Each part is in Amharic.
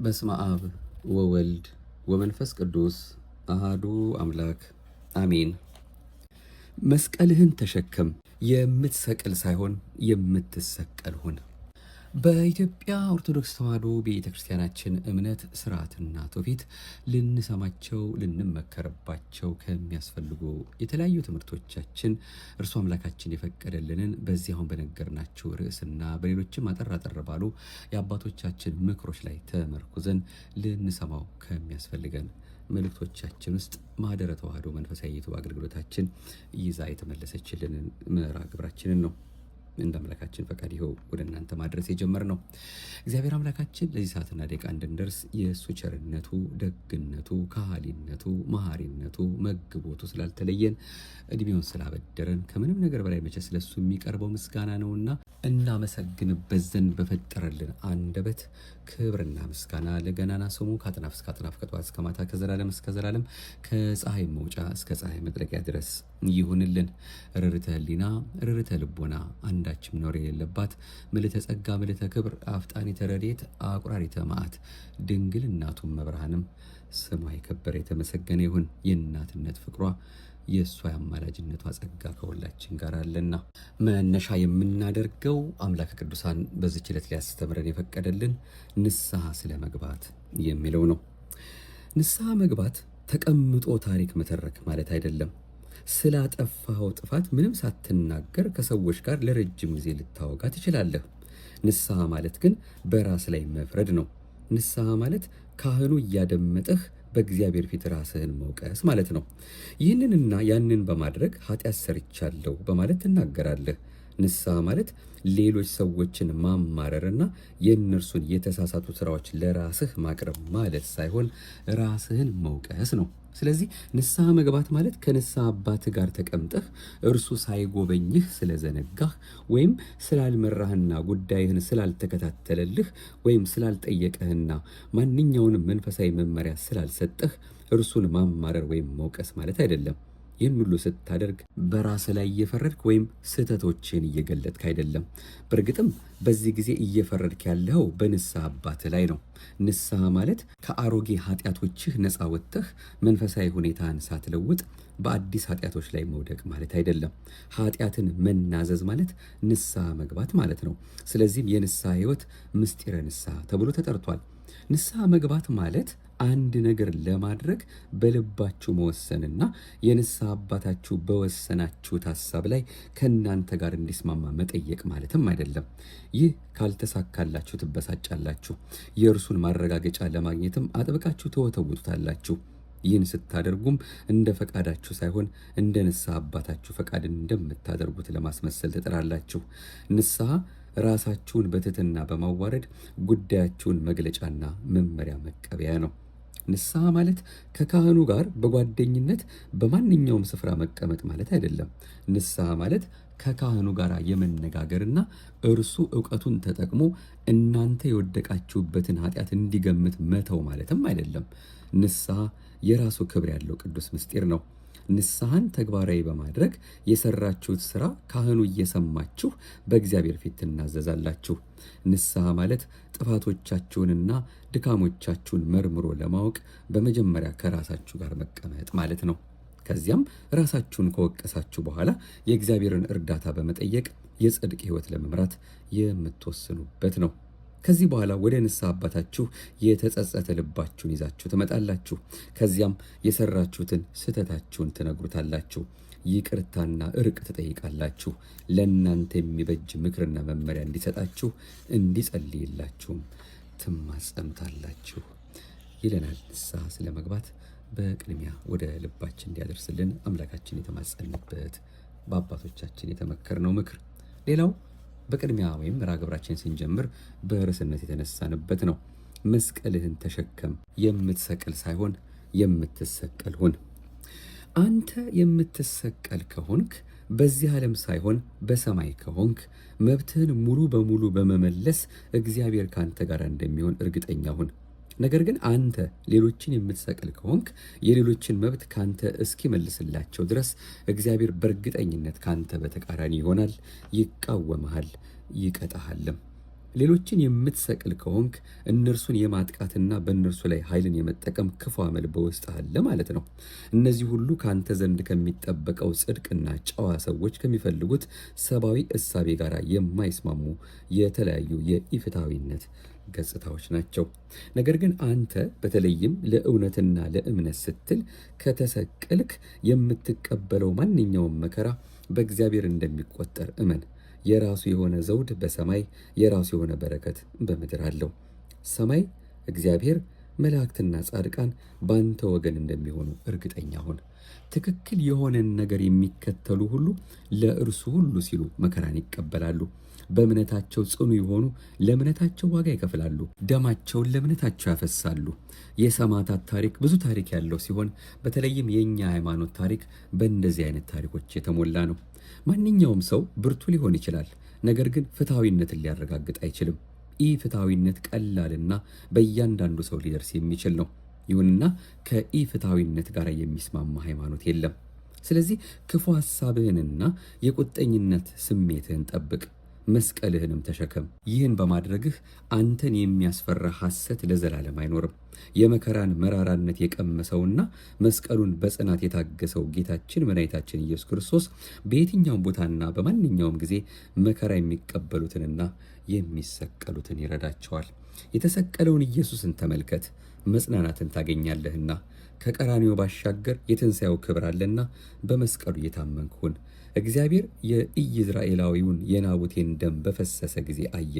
በስመ አብ ወወልድ ወመንፈስ ቅዱስ አሃዱ አምላክ አሜን። መስቀልህን ተሸከም፣ የምትሰቅል ሳይሆን የምትሰቀል ሁን። በኢትዮጵያ ኦርቶዶክስ ተዋሕዶ ቤተ ክርስቲያናችን እምነት ስርዓትና ትውፊት ልንሰማቸው ልንመከርባቸው ከሚያስፈልጉ የተለያዩ ትምህርቶቻችን እርሱ አምላካችን የፈቀደልንን በዚህ አሁን በነገርናችሁ ርዕስና በሌሎችም አጠር ባሉ የአባቶቻችን ምክሮች ላይ ተመርኩዘን ልንሰማው ከሚያስፈልገን መልእክቶቻችን ውስጥ ማህደረ ተዋሕዶ መንፈሳዊ ዩቲዩብ አገልግሎታችን ይዛ የተመለሰችልንን ምዕራ ግብራችንን ነው እንደ አምላካችን ፈቃድ ይኸው ወደ እናንተ ማድረስ የጀመርነው። እግዚአብሔር አምላካችን ለዚህ ሰዓትና ደቂቃ እንድንደርስ የእሱ ቸርነቱ፣ ደግነቱ፣ ካህሊነቱ፣ መሐሪነቱ፣ መግቦቱ ስላልተለየን እድሜውን ስላበደረን ከምንም ነገር በላይ መቼ ስለሱ የሚቀርበው ምስጋና ነውና እናመሰግንበት ዘንድ በፈጠረልን አንደበት ክብርና ምስጋና ለገናና ስሙ ከአጥናፍ እስከ አጥናፍ ከጠዋት እስከ ማታ ከዘላለም እስከ ዘላለም ከፀሐይ መውጫ እስከ ፀሐይ መጥለቂያ ድረስ ይሁንልን። ርርተ ህሊና ርርተ ልቦና አንዳችም ኖር የሌለባት ምልዕተ ጸጋ ምልዕተ ክብር አፍጣኒተ ረድኤት አቁራሪተ መዓት ድንግል እናቱም መብርሃንም ስሟ የከበረ የተመሰገነ ይሁን። የእናትነት ፍቅሯ የእሷ የአማላጅነቷ ጸጋ ከሁላችን ጋር አለና መነሻ የምናደርገው አምላከ ቅዱሳን በዚች ዕለት ሊያስተምረን የፈቀደልን ንስሐ ስለ መግባት የሚለው ነው። ንስሐ መግባት ተቀምጦ ታሪክ መተረክ ማለት አይደለም። ስላጠፋኸው ጥፋት ምንም ሳትናገር ከሰዎች ጋር ለረጅም ጊዜ ልታወጋ ትችላለህ። ንስሐ ማለት ግን በራስ ላይ መፍረድ ነው። ንስሐ ማለት ካህኑ እያደመጠህ በእግዚአብሔር ፊት ራስህን መውቀስ ማለት ነው። ይህንንና ያንን በማድረግ ኃጢአት ሰርቻለሁ በማለት ትናገራለህ። ንስሐ ማለት ሌሎች ሰዎችን ማማረርና የእነርሱን የተሳሳቱ ስራዎች ለራስህ ማቅረብ ማለት ሳይሆን ራስህን መውቀስ ነው። ስለዚህ ንስሐ መግባት ማለት ከንስሐ አባት ጋር ተቀምጠህ እርሱ ሳይጎበኝህ ስለዘነጋህ ወይም ስላልመራህና ጉዳይህን ስላልተከታተለልህ ወይም ስላልጠየቀህና ማንኛውንም መንፈሳዊ መመሪያ ስላልሰጠህ እርሱን ማማረር ወይም መውቀስ ማለት አይደለም። ይህን ሁሉ ስታደርግ በራስ ላይ እየፈረድክ ወይም ስህተቶችን እየገለጥክ አይደለም። በእርግጥም በዚህ ጊዜ እየፈረድክ ያለው በንስሐ አባት ላይ ነው። ንስሐ ማለት ከአሮጌ ኃጢአቶችህ ነፃ ወጥተህ መንፈሳዊ ሁኔታን ሳትለውጥ በአዲስ ኃጢአቶች ላይ መውደቅ ማለት አይደለም። ኃጢአትን መናዘዝ ማለት ንስሐ መግባት ማለት ነው። ስለዚህም የንስሐ ሕይወት ምስጢረ ንስሐ ተብሎ ተጠርቷል። ንስሐ መግባት ማለት አንድ ነገር ለማድረግ በልባችሁ መወሰንና የንስሐ አባታችሁ በወሰናችሁት ሐሳብ ላይ ከእናንተ ጋር እንዲስማማ መጠየቅ ማለትም አይደለም። ይህ ካልተሳካላችሁ ትበሳጫላችሁ። የእርሱን ማረጋገጫ ለማግኘትም አጥብቃችሁ ተወተውቱታላችሁ። ይህን ስታደርጉም እንደ ፈቃዳችሁ ሳይሆን እንደ ንስሐ አባታችሁ ፈቃድ እንደምታደርጉት ለማስመሰል ትጥራላችሁ። ንስሐ ራሳችሁን በትህትና በማዋረድ ጉዳያችሁን መግለጫና መመሪያ መቀበያ ነው። ንስሐ ማለት ከካህኑ ጋር በጓደኝነት በማንኛውም ስፍራ መቀመጥ ማለት አይደለም። ንስሐ ማለት ከካህኑ ጋር የመነጋገርና እርሱ ዕውቀቱን ተጠቅሞ እናንተ የወደቃችሁበትን ኃጢአት እንዲገምት መተው ማለትም አይደለም። ንስሐ የራሱ ክብር ያለው ቅዱስ ምስጢር ነው። ንስሐን ተግባራዊ በማድረግ የሰራችሁት ስራ ካህኑ እየሰማችሁ በእግዚአብሔር ፊት ትናዘዛላችሁ። ንስሐ ማለት ጥፋቶቻችሁንና ድካሞቻችሁን መርምሮ ለማወቅ በመጀመሪያ ከራሳችሁ ጋር መቀመጥ ማለት ነው። ከዚያም ራሳችሁን ከወቀሳችሁ በኋላ የእግዚአብሔርን እርዳታ በመጠየቅ የጽድቅ ሕይወት ለመምራት የምትወስኑበት ነው። ከዚህ በኋላ ወደ ንስሐ አባታችሁ የተጸጸተ ልባችሁን ይዛችሁ ትመጣላችሁ። ከዚያም የሰራችሁትን ስህተታችሁን ትነግሩታላችሁ። ይቅርታና እርቅ ትጠይቃላችሁ። ለእናንተ የሚበጅ ምክርና መመሪያ እንዲሰጣችሁ እንዲጸልይላችሁም ትማጸኑታላችሁ ይለናል። ንስሐ ስለ መግባት በቅድሚያ ወደ ልባችን እንዲያደርስልን አምላካችን የተማጸንበት በአባቶቻችን የተመከርነው ምክር። ሌላው በቅድሚያ ወይም ምዕራ ግብራችን ስንጀምር በርዕስነት የተነሳንበት ነው። መስቀልህን ተሸከም፣ የምትሰቅል ሳይሆን የምትሰቀል ሁን። አንተ የምትሰቀል ከሆንክ በዚህ ዓለም ሳይሆን በሰማይ ከሆንክ መብትህን ሙሉ በሙሉ በመመለስ እግዚአብሔር ካንተ ጋር እንደሚሆን እርግጠኛ ሁን። ነገር ግን አንተ ሌሎችን የምትሰቅል ከሆንክ የሌሎችን መብት ካንተ እስኪመልስላቸው ድረስ እግዚአብሔር በእርግጠኝነት ካንተ በተቃራኒ ይሆናል፣ ይቃወምሃል፣ ይቀጣሃልም። ሌሎችን የምትሰቅል ከሆንክ እነርሱን የማጥቃትና በእነርሱ ላይ ኃይልን የመጠቀም ክፉ አመል በውስጥ አለ ማለት ነው። እነዚህ ሁሉ ከአንተ ዘንድ ከሚጠበቀው ጽድቅና ጨዋ ሰዎች ከሚፈልጉት ሰብአዊ እሳቤ ጋር የማይስማሙ የተለያዩ የኢፍትሐዊነት ገጽታዎች ናቸው። ነገር ግን አንተ በተለይም ለእውነትና ለእምነት ስትል ከተሰቀልክ የምትቀበለው ማንኛውም መከራ በእግዚአብሔር እንደሚቆጠር እመን። የራሱ የሆነ ዘውድ በሰማይ የራሱ የሆነ በረከት በምድር አለው። ሰማይ እግዚአብሔር፣ መላእክትና ጻድቃን በአንተ ወገን እንደሚሆኑ እርግጠኛ ሁን። ትክክል የሆነን ነገር የሚከተሉ ሁሉ ለእርሱ ሁሉ ሲሉ መከራን ይቀበላሉ። በእምነታቸው ጽኑ የሆኑ ለእምነታቸው ዋጋ ይከፍላሉ። ደማቸውን ለእምነታቸው ያፈሳሉ። የሰማዕታት ታሪክ ብዙ ታሪክ ያለው ሲሆን በተለይም የእኛ ሃይማኖት ታሪክ በእንደዚህ አይነት ታሪኮች የተሞላ ነው። ማንኛውም ሰው ብርቱ ሊሆን ይችላል፣ ነገር ግን ፍትሐዊነትን ሊያረጋግጥ አይችልም። ኢ ፍትሐዊነት ቀላልና በእያንዳንዱ ሰው ሊደርስ የሚችል ነው። ይሁንና ከኢ ፍትሐዊነት ጋር የሚስማማ ሃይማኖት የለም። ስለዚህ ክፉ ሐሳብህንና የቁጠኝነት ስሜትህን ጠብቅ፣ መስቀልህንም ተሸከም። ይህን በማድረግህ አንተን የሚያስፈራ ሐሰት ለዘላለም አይኖርም። የመከራን መራራነት የቀመሰውና መስቀሉን በጽናት የታገሰው ጌታችን መድኃኒታችን ኢየሱስ ክርስቶስ በየትኛውም ቦታና በማንኛውም ጊዜ መከራ የሚቀበሉትንና የሚሰቀሉትን ይረዳቸዋል። የተሰቀለውን ኢየሱስን ተመልከት፣ መጽናናትን ታገኛለህና። ከቀራንዮ ባሻገር የትንሣኤው ክብር አለና በመስቀሉ እየታመንክ ሁን። እግዚአብሔር የኢይዝራኤላዊውን የናቡቴን ደም በፈሰሰ ጊዜ አየ።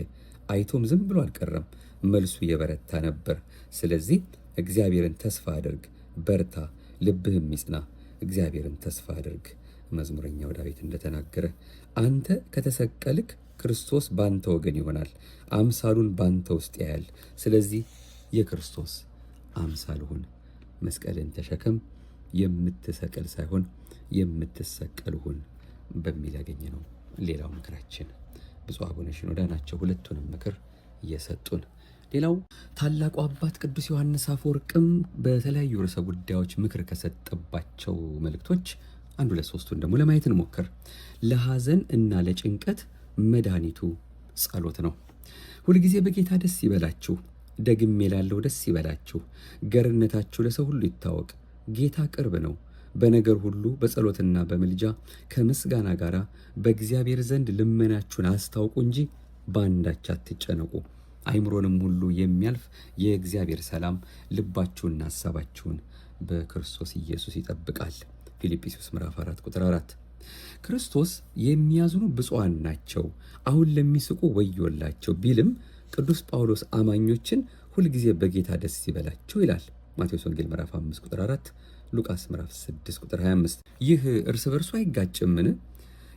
አይቶም ዝም ብሎ አልቀረም፣ መልሱ የበረታ ነበር። ስለዚህ እግዚአብሔርን ተስፋ አድርግ፣ በርታ፣ ልብህም ይጽና። እግዚአብሔርን ተስፋ አድርግ። መዝሙረኛው ዳዊት እንደተናገረ አንተ ከተሰቀልክ ክርስቶስ ባንተ ወገን ይሆናል፣ አምሳሉን ባንተ ውስጥ ያያል። ስለዚህ የክርስቶስ አምሳል ሁን፣ መስቀልን ተሸከም፣ የምትሰቀል ሳይሆን የምትሰቀል ሁን በሚል ያገኘ ነው ሌላው ምክራችን። ብፁዕ አቡነ ሽኖዳ ናቸው ሁለቱንም ምክር እየሰጡን። ሌላው ታላቁ አባት ቅዱስ ዮሐንስ አፈወርቅም በተለያዩ ርዕሰ ጉዳዮች ምክር ከሰጠባቸው መልእክቶች አንዱ ለሶስቱን ደግሞ ለማየት እንሞክር። ለሐዘን እና ለጭንቀት መድኃኒቱ ጸሎት ነው። ሁልጊዜ በጌታ ደስ ይበላችሁ፣ ደግሜ ላለው ደስ ይበላችሁ። ገርነታችሁ ለሰው ሁሉ ይታወቅ፣ ጌታ ቅርብ ነው። በነገር ሁሉ በጸሎትና በምልጃ ከምስጋና ጋር በእግዚአብሔር ዘንድ ልመናችሁን አስታውቁ እንጂ በአንዳች አትጨነቁ። አይምሮንም ሁሉ የሚያልፍ የእግዚአብሔር ሰላም ልባችሁንና ሐሳባችሁን በክርስቶስ ኢየሱስ ይጠብቃል። ፊልጵስዩስ ምዕራፍ 4 ቁጥር 4። ክርስቶስ የሚያዝኑ ብፁዓን ናቸው፣ አሁን ለሚስቁ ወዮላቸው ቢልም ቅዱስ ጳውሎስ አማኞችን ሁልጊዜ በጌታ ደስ ይበላችሁ ይላል። ማቴዎስ ወንጌል ምዕራፍ 5 ቁጥር 4፣ ሉቃስ ምዕራፍ 6 ቁጥር 25። ይህ እርስ በርሱ አይጋጭምን?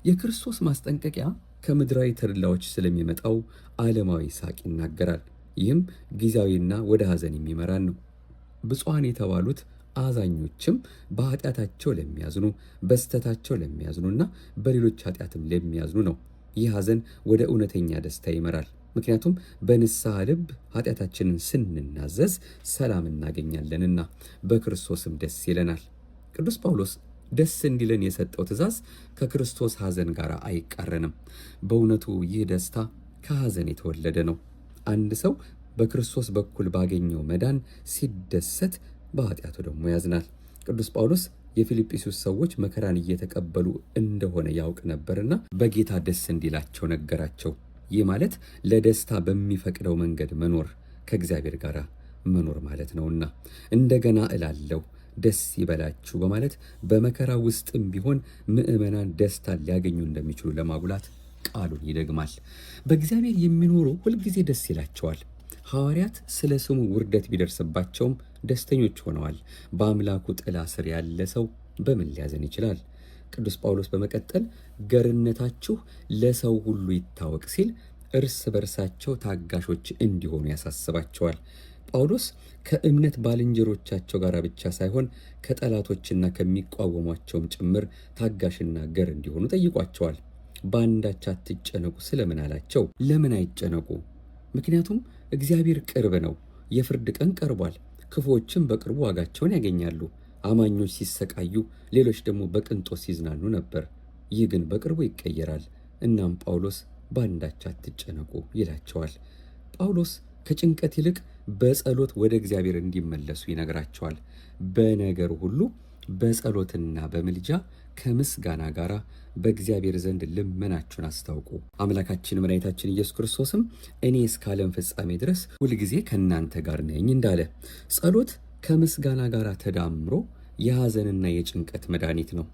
የክርስቶስ ማስጠንቀቂያ ከምድራዊ ተድላዎች ስለሚመጣው ዓለማዊ ሳቅ ይናገራል። ይህም ጊዜያዊና ወደ ሐዘን የሚመራን ነው። ብፁዓን የተባሉት አዛኞችም በኃጢአታቸው ለሚያዝኑ፣ በስተታቸው ለሚያዝኑና በሌሎች ኃጢአትም ለሚያዝኑ ነው። ይህ ሐዘን ወደ እውነተኛ ደስታ ይመራል። ምክንያቱም በንስሐ ልብ ኃጢአታችንን ስንናዘዝ ሰላም እናገኛለንና በክርስቶስም ደስ ይለናል። ቅዱስ ጳውሎስ ደስ እንዲለን የሰጠው ትእዛዝ ከክርስቶስ ሐዘን ጋር አይቃረንም። በእውነቱ ይህ ደስታ ከሐዘን የተወለደ ነው። አንድ ሰው በክርስቶስ በኩል ባገኘው መዳን ሲደሰት በኃጢአቱ ደግሞ ያዝናል። ቅዱስ ጳውሎስ የፊልጵስዩስ ሰዎች መከራን እየተቀበሉ እንደሆነ ያውቅ ነበርና በጌታ ደስ እንዲላቸው ነገራቸው። ይህ ማለት ለደስታ በሚፈቅደው መንገድ መኖር ከእግዚአብሔር ጋር መኖር ማለት ነውና እንደገና እላለሁ ደስ ይበላችሁ በማለት በመከራ ውስጥም ቢሆን ምዕመናን ደስታን ሊያገኙ እንደሚችሉ ለማጉላት ቃሉን ይደግማል። በእግዚአብሔር የሚኖሩ ሁልጊዜ ደስ ይላቸዋል። ሐዋርያት ስለ ስሙ ውርደት ቢደርስባቸውም ደስተኞች ሆነዋል። በአምላኩ ጥላ ስር ያለ ሰው በምን ሊያዘን ይችላል? ቅዱስ ጳውሎስ በመቀጠል ገርነታችሁ ለሰው ሁሉ ይታወቅ ሲል እርስ በርሳቸው ታጋሾች እንዲሆኑ ያሳስባቸዋል። ጳውሎስ ከእምነት ባልንጀሮቻቸው ጋር ብቻ ሳይሆን ከጠላቶችና ከሚቃወሟቸውም ጭምር ታጋሽና ገር እንዲሆኑ ጠይቋቸዋል። በአንዳች አትጨነቁ ስለምን አላቸው? ለምን አይጨነቁ? ምክንያቱም እግዚአብሔር ቅርብ ነው። የፍርድ ቀን ቀርቧል። ክፉዎችም በቅርቡ ዋጋቸውን ያገኛሉ። አማኞች ሲሰቃዩ፣ ሌሎች ደግሞ በቅንጦት ሲዝናኑ ነበር። ይህ ግን በቅርቡ ይቀየራል። እናም ጳውሎስ በአንዳች አትጨነቁ ይላቸዋል። ጳውሎስ ከጭንቀት ይልቅ በጸሎት ወደ እግዚአብሔር እንዲመለሱ ይነግራቸዋል። በነገር ሁሉ በጸሎትና በምልጃ ከምስጋና ጋር በእግዚአብሔር ዘንድ ልመናችሁን አስታውቁ። አምላካችን መድኃኒታችን ኢየሱስ ክርስቶስም እኔ እስከ ዓለም ፍጻሜ ድረስ ሁልጊዜ ከእናንተ ጋር ነኝ እንዳለ ጸሎት ከምስጋና ጋር ተዳምሮ የሐዘንና የጭንቀት መድኃኒት ነው።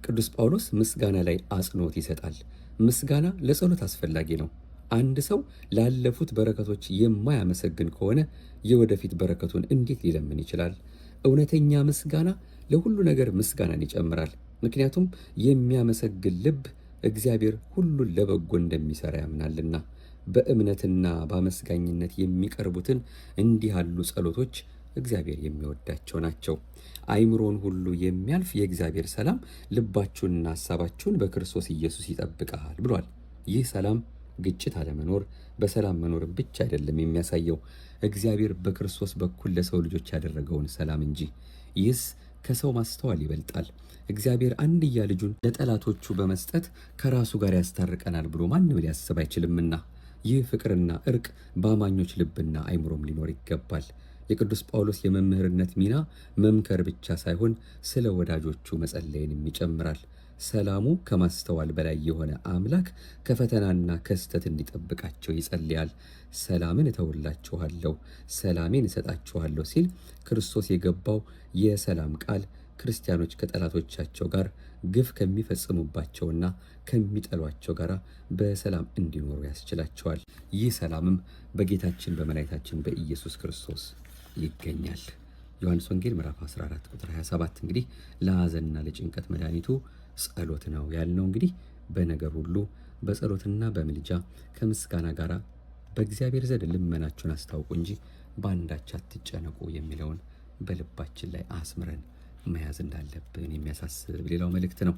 ቅዱስ ጳውሎስ ምስጋና ላይ አጽንዖት ይሰጣል። ምስጋና ለጸሎት አስፈላጊ ነው። አንድ ሰው ላለፉት በረከቶች የማያመሰግን ከሆነ የወደፊት በረከቱን እንዴት ሊለምን ይችላል? እውነተኛ ምስጋና ለሁሉ ነገር ምስጋናን ይጨምራል። ምክንያቱም የሚያመሰግን ልብ እግዚአብሔር ሁሉን ለበጎ እንደሚሰራ ያምናልና። በእምነትና በአመስጋኝነት የሚቀርቡትን እንዲህ ያሉ ጸሎቶች እግዚአብሔር የሚወዳቸው ናቸው። አይምሮን ሁሉ የሚያልፍ የእግዚአብሔር ሰላም ልባችሁንና ሐሳባችሁን በክርስቶስ ኢየሱስ ይጠብቃል ብሏል። ይህ ሰላም ግጭት አለመኖር፣ በሰላም መኖርን ብቻ አይደለም የሚያሳየው፣ እግዚአብሔር በክርስቶስ በኩል ለሰው ልጆች ያደረገውን ሰላም እንጂ። ይህስ ከሰው ማስተዋል ይበልጣል። እግዚአብሔር አንድያ ልጁን ለጠላቶቹ በመስጠት ከራሱ ጋር ያስታርቀናል ብሎ ማንም ሊያስብ አይችልምና ይህ ፍቅርና እርቅ በአማኞች ልብና አይምሮም ሊኖር ይገባል። የቅዱስ ጳውሎስ የመምህርነት ሚና መምከር ብቻ ሳይሆን ስለ ወዳጆቹ መጸለይንም ይጨምራል። ሰላሙ ከማስተዋል በላይ የሆነ አምላክ ከፈተናና ከስተት እንዲጠብቃቸው ይጸልያል። ሰላምን እተውላችኋለሁ፣ ሰላሜን እሰጣችኋለሁ ሲል ክርስቶስ የገባው የሰላም ቃል ክርስቲያኖች ከጠላቶቻቸው ጋር ግፍ ከሚፈጽሙባቸውና ከሚጠሏቸው ጋር በሰላም እንዲኖሩ ያስችላቸዋል። ይህ ሰላምም በጌታችን በመድኃኒታችን በኢየሱስ ክርስቶስ ይገኛል። ዮሐንስ ወንጌል ምዕራፍ 14 ቁጥር 27 እንግዲህ ለሐዘንና ለጭንቀት መድኃኒቱ ጸሎት ነው ያልነው። እንግዲህ በነገር ሁሉ በጸሎትና በምልጃ ከምስጋና ጋር በእግዚአብሔር ዘንድ ልመናችሁን አስታውቁ እንጂ በአንዳች አትጨነቁ የሚለውን በልባችን ላይ አስምረን መያዝ እንዳለብን የሚያሳስብ ሌላው መልእክት ነው።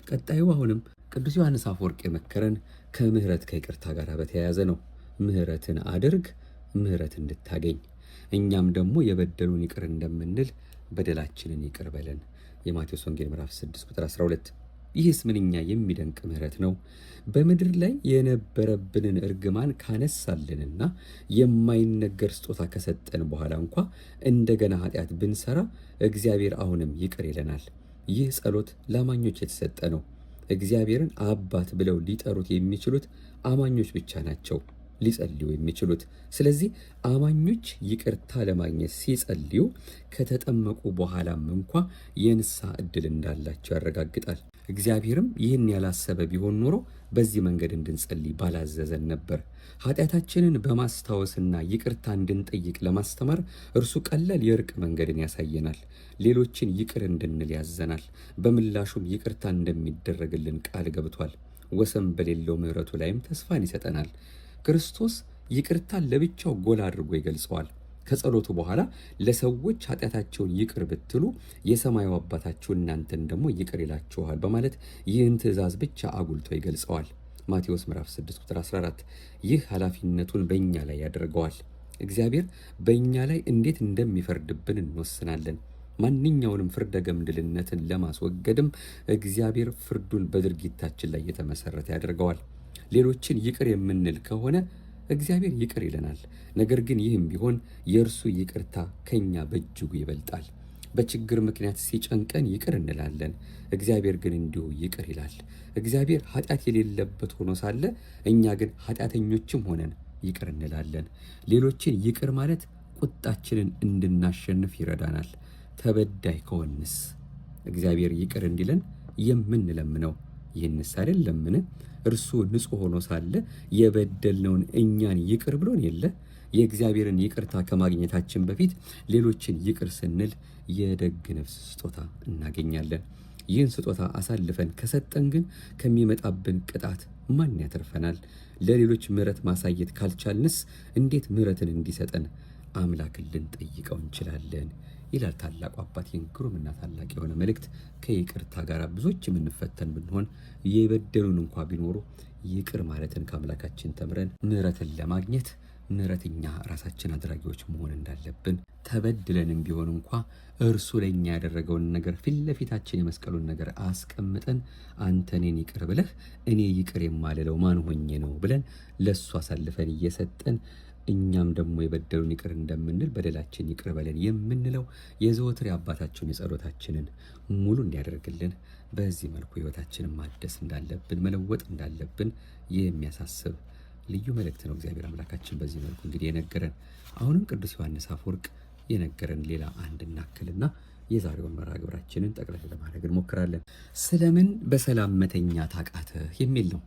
ቀጣዩ አሁንም ቅዱስ ዮሐንስ አፈወርቅ የመከረን ከምሕረት ከይቅርታ ጋር በተያያዘ ነው። ምሕረትን አድርግ ምሕረት እንድታገኝ፣ እኛም ደግሞ የበደሉን ይቅር እንደምንል በደላችንን ይቅር በለን። የማቴዎስ ወንጌል ምዕራፍ 6 ቁጥር 12። ይህስ ምንኛ የሚደንቅ ምሕረት ነው! በምድር ላይ የነበረብንን እርግማን ካነሳልንና የማይነገር ስጦታ ከሰጠን በኋላ እንኳ እንደገና ኃጢአት ብንሰራ እግዚአብሔር አሁንም ይቅር ይለናል። ይህ ጸሎት ለአማኞች የተሰጠ ነው። እግዚአብሔርን አባት ብለው ሊጠሩት የሚችሉት አማኞች ብቻ ናቸው ሊጸልዩ የሚችሉት። ስለዚህ አማኞች ይቅርታ ለማግኘት ሲጸልዩ ከተጠመቁ በኋላም እንኳ የንስሐ ዕድል እንዳላቸው ያረጋግጣል። እግዚአብሔርም ይህን ያላሰበ ቢሆን ኖሮ በዚህ መንገድ እንድንጸልይ ባላዘዘን ነበር። ኃጢአታችንን በማስታወስና ይቅርታ እንድንጠይቅ ለማስተማር እርሱ ቀላል የእርቅ መንገድን ያሳየናል። ሌሎችን ይቅር እንድንል ያዘናል። በምላሹም ይቅርታ እንደሚደረግልን ቃል ገብቷል። ወሰን በሌለው ምሕረቱ ላይም ተስፋን ይሰጠናል። ክርስቶስ ይቅርታን ለብቻው ጎላ አድርጎ ይገልጸዋል። ከጸሎቱ በኋላ ለሰዎች ኃጢአታቸውን ይቅር ብትሉ የሰማዩ አባታችሁ እናንተን ደግሞ ይቅር ይላችኋል በማለት ይህን ትእዛዝ ብቻ አጉልቶ ይገልጸዋል። ማቴዎስ ምዕራፍ 6 ቁጥር 14። ይህ ኃላፊነቱን በእኛ ላይ ያደርገዋል። እግዚአብሔር በእኛ ላይ እንዴት እንደሚፈርድብን እንወስናለን። ማንኛውንም ፍርደ ገምድልነትን ለማስወገድም እግዚአብሔር ፍርዱን በድርጊታችን ላይ የተመሰረተ ያደርገዋል። ሌሎችን ይቅር የምንል ከሆነ እግዚአብሔር ይቅር ይለናል። ነገር ግን ይህም ቢሆን የእርሱ ይቅርታ ከኛ በእጅጉ ይበልጣል። በችግር ምክንያት ሲጨንቀን ይቅር እንላለን። እግዚአብሔር ግን እንዲሁ ይቅር ይላል። እግዚአብሔር ኃጢአት የሌለበት ሆኖ ሳለ እኛ ግን ኃጢአተኞችም ሆነን ይቅር እንላለን። ሌሎችን ይቅር ማለት ቁጣችንን እንድናሸንፍ ይረዳናል። ተበዳይ ከሆንስ እግዚአብሔር ይቅር እንዲለን የምንለምነው ይህንስ አይደለምን? እርሱ ንጹሕ ሆኖ ሳለ የበደልነውን እኛን ይቅር ብሎን የለ? የእግዚአብሔርን ይቅርታ ከማግኘታችን በፊት ሌሎችን ይቅር ስንል የደግ ነፍስ ስጦታ እናገኛለን። ይህን ስጦታ አሳልፈን ከሰጠን ግን ከሚመጣብን ቅጣት ማን ያተርፈናል? ለሌሎች ምሕረት ማሳየት ካልቻልንስ እንዴት ምሕረትን እንዲሰጠን አምላክን ልንጠይቀው እንችላለን? ይላል ታላቁ አባት። ይህን ግሩምና ታላቅ የሆነ መልእክት ከይቅርታ ጋር ብዙዎች የምንፈተን ብንሆን የበደሉን እንኳ ቢኖሩ ይቅር ማለትን ከአምላካችን ተምረን ምሕረትን ለማግኘት ምሕረተኛ ራሳችን አድራጊዎች መሆን እንዳለብን፣ ተበድለንም ቢሆን እንኳ እርሱ ለኛ ያደረገውን ነገር ፊት ለፊታችን የመስቀሉን ነገር አስቀምጠን አንተ እኔን ይቅር ብለህ እኔ ይቅር የማልለው ማን ሆኜ ነው ብለን ለሱ አሳልፈን እየሰጠን እኛም ደግሞ የበደሉን ይቅር እንደምንል በደላችን ይቅር በለን የምንለው የዘወትር የአባታችን የጸሎታችንን ሙሉ እንዲያደርግልን በዚህ መልኩ ሕይወታችንን ማደስ እንዳለብን መለወጥ እንዳለብን የሚያሳስብ ልዩ መልእክት ነው እግዚአብሔር አምላካችን በዚህ መልኩ እንግዲህ የነገረን። አሁንም ቅዱስ ዮሐንስ አፈወርቅ የነገረን ሌላ አንድ እናክልና የዛሬውን መርሃ ግብራችንን ጠቅለል ለማድረግ እንሞክራለን። ስለምን በሰላም መተኛት አቃተህ የሚል ነው።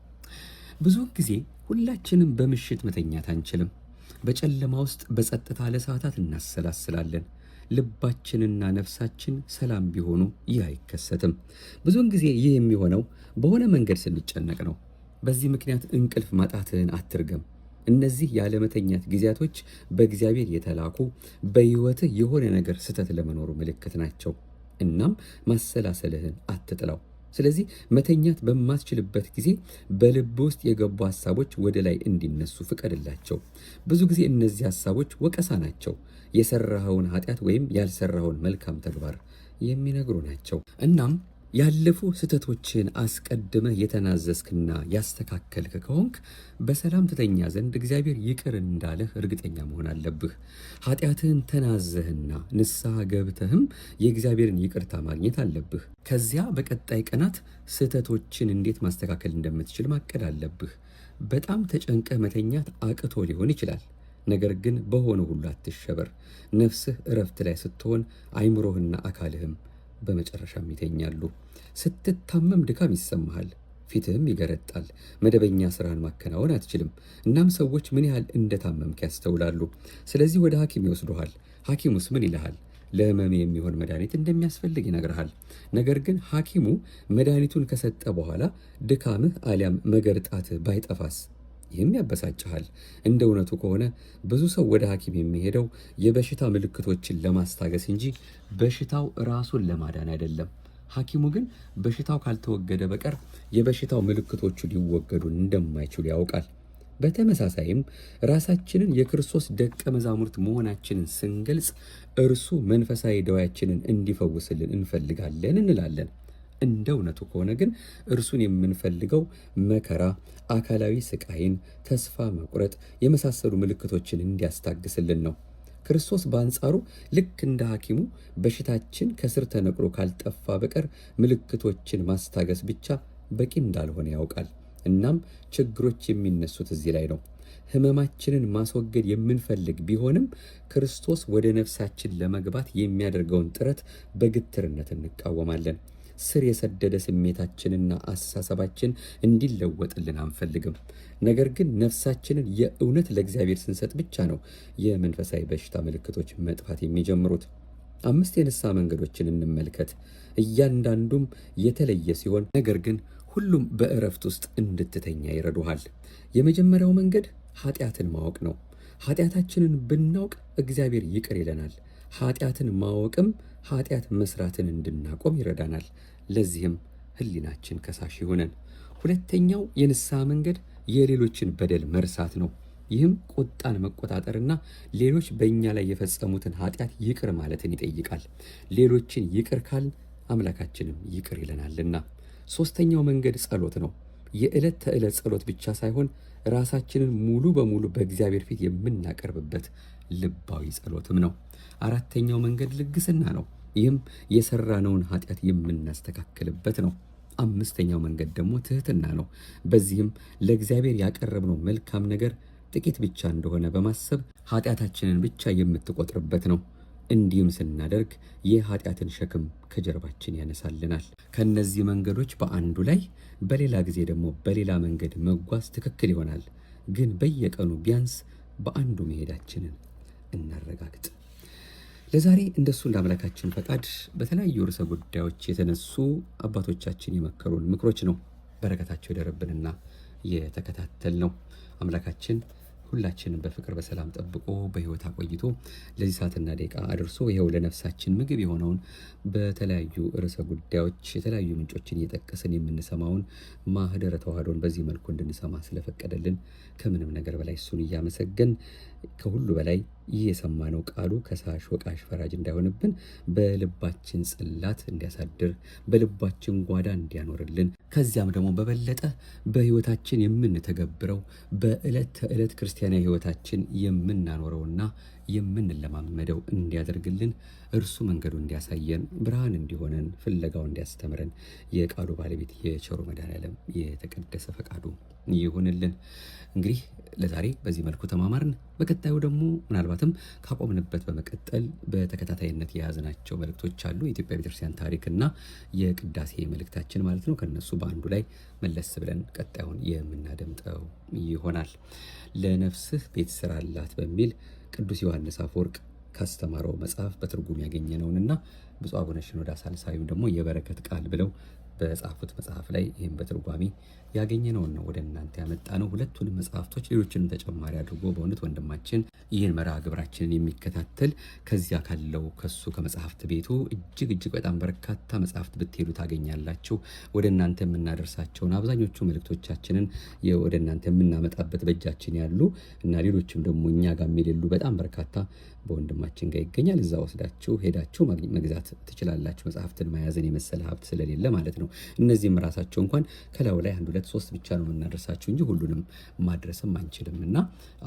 ብዙ ጊዜ ሁላችንም በምሽት መተኛት አንችልም። በጨለማ ውስጥ በጸጥታ ለሰዓታት እናሰላስላለን። ልባችንና ነፍሳችን ሰላም ቢሆኑ ይህ አይከሰትም። ብዙውን ጊዜ ይህ የሚሆነው በሆነ መንገድ ስንጨነቅ ነው። በዚህ ምክንያት እንቅልፍ ማጣትህን አትርገም። እነዚህ ያለመተኛት ጊዜያቶች በእግዚአብሔር የተላኩ በሕይወትህ የሆነ ነገር ስህተት ለመኖሩ ምልክት ናቸው። እናም ማሰላሰልህን አትጥላው። ስለዚህ መተኛት በማትችልበት ጊዜ በልብ ውስጥ የገቡ ሐሳቦች ወደ ላይ እንዲነሱ ፍቀድላቸው። ብዙ ጊዜ እነዚህ ሐሳቦች ወቀሳ ናቸው። የሰራኸውን ኃጢአት ወይም ያልሰራኸውን መልካም ተግባር የሚነግሩ ናቸው። እናም ያለፉ ስህተቶችን አስቀድመህ የተናዘዝክና ያስተካከልክ ከሆንክ በሰላም ትተኛ ዘንድ እግዚአብሔር ይቅር እንዳለህ እርግጠኛ መሆን አለብህ። ኃጢአትህን ተናዘህና ንስሐ ገብተህም የእግዚአብሔርን ይቅርታ ማግኘት አለብህ። ከዚያ በቀጣይ ቀናት ስህተቶችን እንዴት ማስተካከል እንደምትችል ማቀድ አለብህ። በጣም ተጨንቀህ መተኛት አቅቶ ሊሆን ይችላል። ነገር ግን በሆነ ሁሉ አትሸበር። ነፍስህ እረፍት ላይ ስትሆን አይምሮህና አካልህም በመጨረሻም ይተኛሉ። ስትታመም ድካም ይሰማሃል፣ ፊትህም ይገረጣል። መደበኛ ስራን ማከናወን አትችልም። እናም ሰዎች ምን ያህል እንደታመምክ ያስተውላሉ። ስለዚህ ወደ ሐኪም ይወስዱሃል። ሐኪሙስ ምን ይልሃል? ለህመም የሚሆን መድኃኒት እንደሚያስፈልግ ይነግርሃል። ነገር ግን ሐኪሙ መድኃኒቱን ከሰጠ በኋላ ድካምህ አሊያም መገርጣትህ ባይጠፋስ? ይህም ያበሳጭሃል። እንደ እውነቱ ከሆነ ብዙ ሰው ወደ ሐኪም የሚሄደው የበሽታ ምልክቶችን ለማስታገስ እንጂ በሽታው ራሱን ለማዳን አይደለም። ሐኪሙ ግን በሽታው ካልተወገደ በቀር የበሽታው ምልክቶቹ ሊወገዱ እንደማይችሉ ያውቃል። በተመሳሳይም ራሳችንን የክርስቶስ ደቀ መዛሙርት መሆናችንን ስንገልጽ እርሱ መንፈሳዊ ደዌያችንን እንዲፈውስልን እንፈልጋለን እንላለን። እንደ እውነቱ ከሆነ ግን እርሱን የምንፈልገው መከራ፣ አካላዊ ስቃይን፣ ተስፋ መቁረጥ የመሳሰሉ ምልክቶችን እንዲያስታግስልን ነው። ክርስቶስ በአንጻሩ ልክ እንደ ሐኪሙ በሽታችን ከስር ተነቅሎ ካልጠፋ በቀር ምልክቶችን ማስታገስ ብቻ በቂ እንዳልሆነ ያውቃል። እናም ችግሮች የሚነሱት እዚህ ላይ ነው። ህመማችንን ማስወገድ የምንፈልግ ቢሆንም ክርስቶስ ወደ ነፍሳችን ለመግባት የሚያደርገውን ጥረት በግትርነት እንቃወማለን። ስር የሰደደ ስሜታችንና አስተሳሰባችን እንዲለወጥልን አንፈልግም። ነገር ግን ነፍሳችንን የእውነት ለእግዚአብሔር ስንሰጥ ብቻ ነው የመንፈሳዊ በሽታ ምልክቶች መጥፋት የሚጀምሩት። 5 የንስሐ መንገዶችን እንመልከት። እያንዳንዱም የተለየ ሲሆን ነገር ግን ሁሉም በእረፍት ውስጥ እንድትተኛ ይረዱሃል። የመጀመሪያው መንገድ ኃጢአትን ማወቅ ነው። ኃጢአታችንን ብናውቅ እግዚአብሔር ይቅር ይለናል። ኃጢአትን ማወቅም ኃጢአት መስራትን እንድናቆም ይረዳናል። ለዚህም ህሊናችን ከሳሽ ይሆነን። ሁለተኛው የንስሐ መንገድ የሌሎችን በደል መርሳት ነው። ይህም ቁጣን መቆጣጠርና ሌሎች በእኛ ላይ የፈጸሙትን ኃጢአት ይቅር ማለትን ይጠይቃል። ሌሎችን ይቅር ካልን አምላካችንም ይቅር ይለናልና። ሶስተኛው መንገድ ጸሎት ነው። የዕለት ተዕለት ጸሎት ብቻ ሳይሆን ራሳችንን ሙሉ በሙሉ በእግዚአብሔር ፊት የምናቀርብበት ልባዊ ጸሎትም ነው። አራተኛው መንገድ ልግስና ነው። ይህም የሰራነውን ኃጢአት የምናስተካክልበት ነው። አምስተኛው መንገድ ደግሞ ትህትና ነው። በዚህም ለእግዚአብሔር ያቀረብነው መልካም ነገር ጥቂት ብቻ እንደሆነ በማሰብ ኃጢአታችንን ብቻ የምትቆጥርበት ነው። እንዲህም ስናደርግ የኃጢአትን ሸክም ከጀርባችን ያነሳልናል። ከነዚህ መንገዶች በአንዱ ላይ በሌላ ጊዜ ደግሞ በሌላ መንገድ መጓዝ ትክክል ይሆናል። ግን በየቀኑ ቢያንስ በአንዱ መሄዳችንን እናረጋግጥ። ለዛሬ እንደሱ እንደ አምላካችን ፈቃድ በተለያዩ ርዕሰ ጉዳዮች የተነሱ አባቶቻችን የመከሩን ምክሮች ነው በረከታቸው የደረብንና የተከታተል ነው። አምላካችን ሁላችንም በፍቅር በሰላም ጠብቆ በሕይወት አቆይቶ ለዚህ ሰዓትና ደቂቃ አድርሶ ይኸው ለነፍሳችን ምግብ የሆነውን በተለያዩ ርዕሰ ጉዳዮች የተለያዩ ምንጮችን እየጠቀስን የምንሰማውን ማህደረ ተዋህዶን በዚህ መልኩ እንድንሰማ ስለፈቀደልን ከምንም ነገር በላይ እሱን እያመሰገን ከሁሉ በላይ ይህ የሰማነው ቃሉ ከሳሽ ወቃሽ ፈራጅ እንዳይሆንብን በልባችን ጽላት እንዲያሳድር በልባችን ጓዳ እንዲያኖርልን ከዚያም ደግሞ በበለጠ በሕይወታችን የምንተገብረው በዕለት ተዕለት ክርስቲያናዊ ሕይወታችን የምናኖረውና የምንለማመደው እንዲያደርግልን እርሱ መንገዱ እንዲያሳየን ብርሃን እንዲሆነን ፍለጋው እንዲያስተምረን የቃሉ ባለቤት የቸሩ መድኃኔዓለም የተቀደሰ ፈቃዱ ይሁንልን። እንግዲህ ለዛሬ በዚህ መልኩ ተማማርን። በቀጣዩ ደግሞ ምናልባትም ካቆምንበት በመቀጠል በተከታታይነት የያዝናቸው መልእክቶች አሉ። የኢትዮጵያ ቤተክርስቲያን ታሪክና የቅዳሴ መልእክታችን ማለት ነው። ከነሱ በአንዱ ላይ መለስ ብለን ቀጣዩን የምናደምጠው ይሆናል። ለነፍስህ ቤት ስራላት በሚል ቅዱስ ዮሐንስ አፈወርቅ ካስተማረው መጽሐፍ በትርጉም ያገኘነውንና ብፁዕ አቡነ ሽኖዳ ሳልሳዊም ደግሞ የበረከት ቃል ብለው በጻፉት መጽሐፍ ላይ ይህም በትርጓሜ ያገኘነውን ነው ወደ እናንተ ያመጣ ነው። ሁለቱንም መጽሐፍቶች ሌሎችንም ተጨማሪ አድርጎ በእውነት ወንድማችን ይህን መርሃ ግብራችንን የሚከታተል ከዚያ ካለው ከሱ ከመጽሐፍት ቤቱ እጅግ በጣም በርካታ መጽሐፍት ብትሄዱ ታገኛላችሁ። ወደ እናንተ የምናደርሳቸውን አብዛኞቹ መልእክቶቻችንን ወደ እናንተ የምናመጣበት በእጃችን ያሉ እና ሌሎችም ደግሞ እኛ ጋር የሌሉ በጣም በርካታ በወንድማችን ጋር ይገኛል። እዛ ወስዳችሁ ሄዳችሁ መግዛት ትችላላችሁ። መጽሐፍትን መያዝን የመሰለ ሀብት ስለሌለ ማለት ነው። እነዚህም ራሳቸው እንኳን ከላዩ ላይ 1 2 3 ብቻ ነው የምናደርሳችሁ እንጂ ሁሉንም ማድረስም አንችልም እና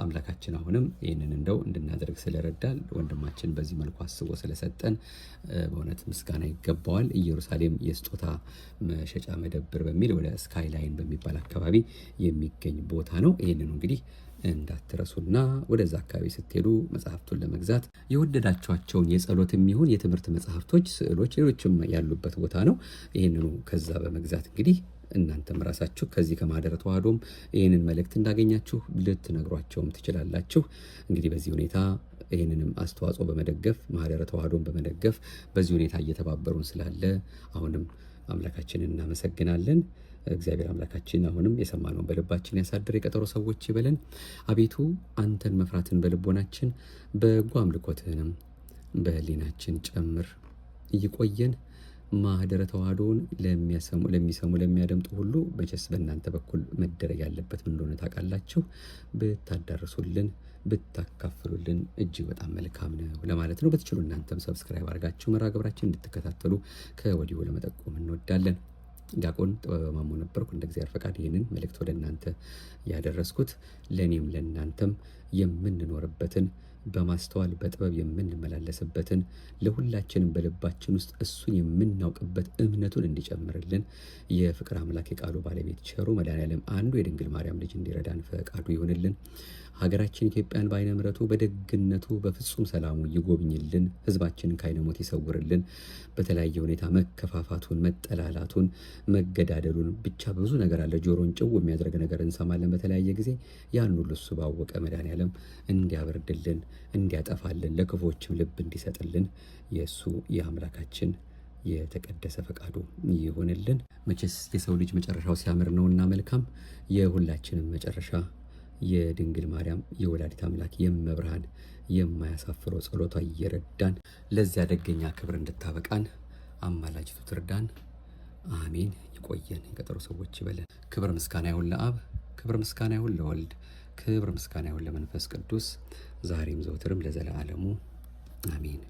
አምላካችን አሁንም ይህንን እንደው እንድናደርግ ስለረዳል ወንድማችን በዚህ መልኩ አስቦ ስለሰጠን በእውነት ምስጋና ይገባዋል። ኢየሩሳሌም የስጦታ መሸጫ መደብር በሚል ወደ ስካይላይን በሚባል አካባቢ የሚገኝ ቦታ ነው። ይህንን እንግዲህ እንዳትረሱና ወደዛ አካባቢ ስትሄዱ መጽሐፍቱን ለመግዛት የወደዳቸዋቸውን የጸሎትም ይሁን የትምህርት መጽሐፍቶች፣ ስዕሎች፣ ሌሎችም ያሉበት ቦታ ነው። ይህንኑ ከዛ በመግዛት እንግዲህ እናንተም ራሳችሁ ከዚህ ከማህደረ ተዋህዶም ይህንን መልእክት እንዳገኛችሁ ልትነግሯቸውም ትችላላችሁ። እንግዲህ በዚህ ሁኔታ ይህንንም አስተዋጽኦ በመደገፍ ማህደረ ተዋህዶን በመደገፍ በዚህ ሁኔታ እየተባበሩን ስላለ አሁንም አምላካችንን እናመሰግናለን። እግዚአብሔር አምላካችን አሁንም የሰማነውን በልባችን ያሳድር፣ የቀጠሮ ሰዎች ይበለን። አቤቱ አንተን መፍራትን በልቦናችን በጎ አምልኮትህንም በህሊናችን ጨምር። እይቆየን። ማህደረ ተዋህዶን ለሚሰሙ ለሚያደምጡ ሁሉ መቼስ በእናንተ በኩል መደረግ ያለበት ምን እንደሆነ ታውቃላችሁ። ብታዳርሱልን ብታካፍሉልን እጅግ በጣም መልካም ነው ለማለት ነው። በትችሉ እናንተም ሰብስክራይብ አድርጋችሁ መርሃ ግብራችን እንድትከታተሉ ከወዲሁ ለመጠቆም እንወዳለን። ዲያቆን ጥበበ ማሞ ነበርኩ። እንደ እግዚአብሔር ፈቃድ ይህንን መልእክት ወደ እናንተ ያደረስኩት ለእኔም ለእናንተም የምንኖርበትን በማስተዋል በጥበብ የምንመላለስበትን ለሁላችንም በልባችን ውስጥ እሱን የምናውቅበት እምነቱን እንዲጨምርልን የፍቅር አምላክ የቃሉ ባለቤት ቸሩ መድኃኔዓለም አንዱ የድንግል ማርያም ልጅ እንዲረዳን ፈቃዱ ይሆንልን። ሀገራችን ኢትዮጵያን በዓይነ ምሕረቱ በደግነቱ በፍጹም ሰላሙ ይጎብኝልን። ሕዝባችንን ከዓይነ ሞት ይሰውርልን። በተለያየ ሁኔታ መከፋፋቱን፣ መጠላላቱን፣ መገዳደሉን ብቻ ብዙ ነገር አለ። ጆሮን ጭው የሚያደርግ ነገር እንሰማለን በተለያየ ጊዜ። ያን ሁሉ እሱ ባወቀ መድኃኔዓለም እንዲያበርድልን፣ እንዲያጠፋልን፣ ለክፎችም ልብ እንዲሰጥልን የእሱ የአምላካችን የተቀደሰ ፈቃዱ ይሆንልን። መቼስ የሰው ልጅ መጨረሻው ሲያምር ነውና መልካም የሁላችንም መጨረሻ የድንግል ማርያም የወላዲት አምላክ የመብርሃን የማያሳፍረው ጸሎቷ እየረዳን ለዚያ ደገኛ ክብር እንድታበቃን አማላጅቱ ትርዳን። አሜን። ይቆየን። የቀጠሮ ሰዎች ይበለን። ክብር ምስጋና ይሁን ለአብ፣ ክብር ምስጋና ይሁን ለወልድ፣ ክብር ምስጋና ይሁን ለመንፈስ ቅዱስ ዛሬም ዘውትርም ለዘለዓለሙ አሜን።